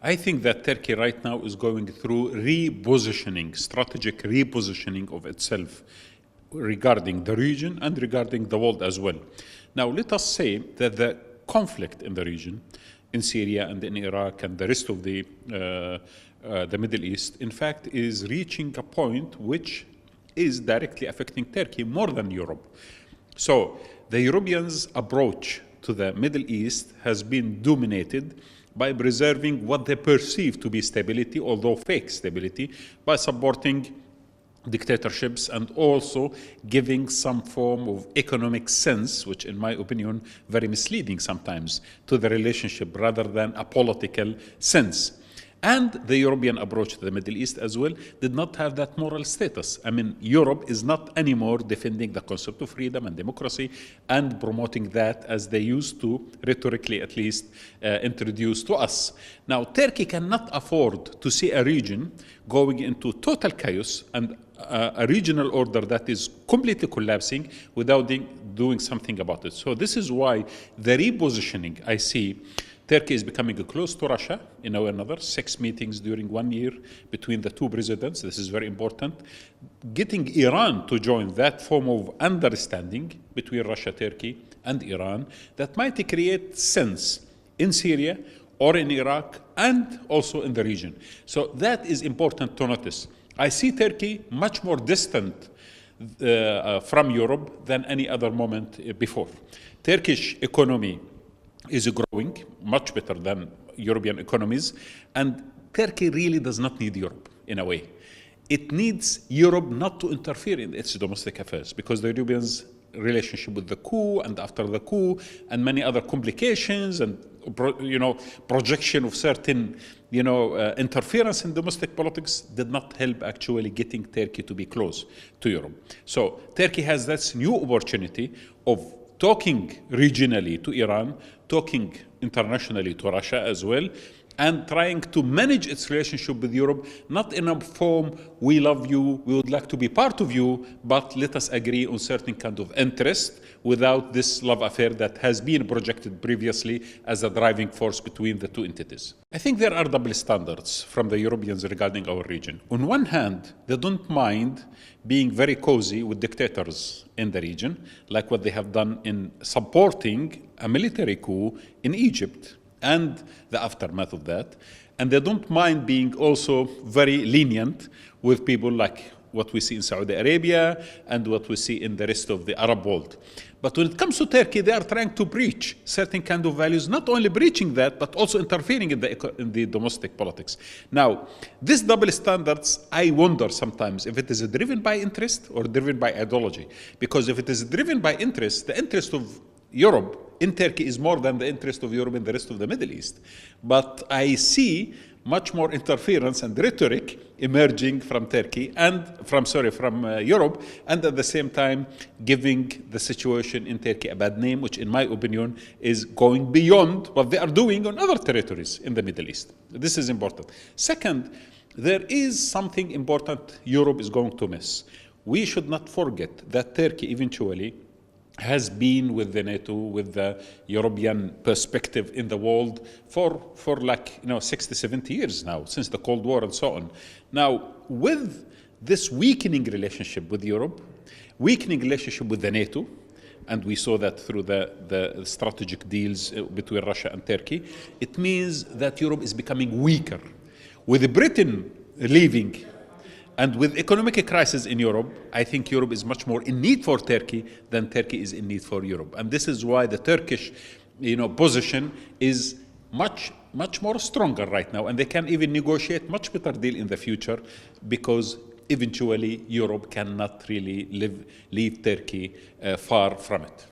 I think that Turkey right now is going through repositioning, strategic repositioning of itself regarding the region and regarding the world as well. Now, let us say that the conflict in the region, in Syria and in Iraq and the rest of the Middle East, in fact, is reaching a point which is directly affecting Turkey more than Europe. So the Europeans' approach to the Middle East has been dominated by preserving what they perceive to be stability, although fake stability, by supporting dictatorships and also giving some form of economic sense, which in my opinion, very misleading sometimes, to the relationship rather than a political sense. And the European approach to the Middle East as well did not have that moral status. I mean, Europe is not anymore defending the concept of freedom and democracy and promoting that as they used to, rhetorically at least, introduce to us. Now, Turkey cannot afford to see a region going into total chaos and a regional order that is completely collapsing without doing something about it. So this is why the repositioning I see Turkey is becoming close to Russia in another 6 meetings during 1 year between the two presidents. This is very important. Getting Iran to join that form of understanding between Russia, Turkey, and Iran that might create sense in Syria or in Iraq and also in the region. So that is important to notice. I see Turkey much more distant from Europe than any other moment before. Turkish economy is growing much better than European economies, and Turkey really does not need Europe in a way. It needs Europe not to interfere in its domestic affairs because the Europeans' relationship with the coup and after the coup and many other complications and projection of certain interference in domestic politics did not help actually getting Turkey to be close to Europe. So Turkey has this new opportunity of talking regionally to Iran, talking internationally to Russia as well, and trying to manage its relationship with Europe, not in a form, we love you, we would like to be part of you, but let us agree on certain kind of interest without this love affair that has been projected previously as a driving force between the two entities. I think there are double standards from the Europeans regarding our region. On one hand, they don't mind being very cozy with dictators in the region, like what they have done in supporting a military coup in Egypt and the aftermath of that. And they don't mind being also very lenient with people like what we see in Saudi Arabia and what we see in the rest of the Arab world. But when it comes to Turkey, they are trying to breach certain kind of values, not only breaching that, but also interfering in the domestic politics. Now, these double standards, I wonder sometimes if it is driven by interest or driven by ideology. Because if it is driven by interest, the interest of Europe in Turkey is more than the interest of Europe in the rest of the Middle East. But I see much more interference and rhetoric emerging from Turkey and from Europe, and at the same time giving the situation in Turkey a bad name, which in my opinion is going beyond what they are doing on other territories in the Middle East. This is important. Second, there is something important Europe is going to miss. We should not forget that Turkey eventually has been with the NATO, with the European perspective in the world for 60, 70 years now, since the Cold War and so on. Now, with this weakening relationship with Europe, weakening relationship with the NATO, and we saw that through the strategic deals between Russia and Turkey, it means that Europe is becoming weaker. With Britain leaving, and with economic crisis in Europe, I think Europe is much more in need for Turkey than Turkey is in need for Europe. And this is why the Turkish position is much more stronger right now. And they can even negotiate much better deal in the future because eventually Europe cannot really leave Turkey far from it.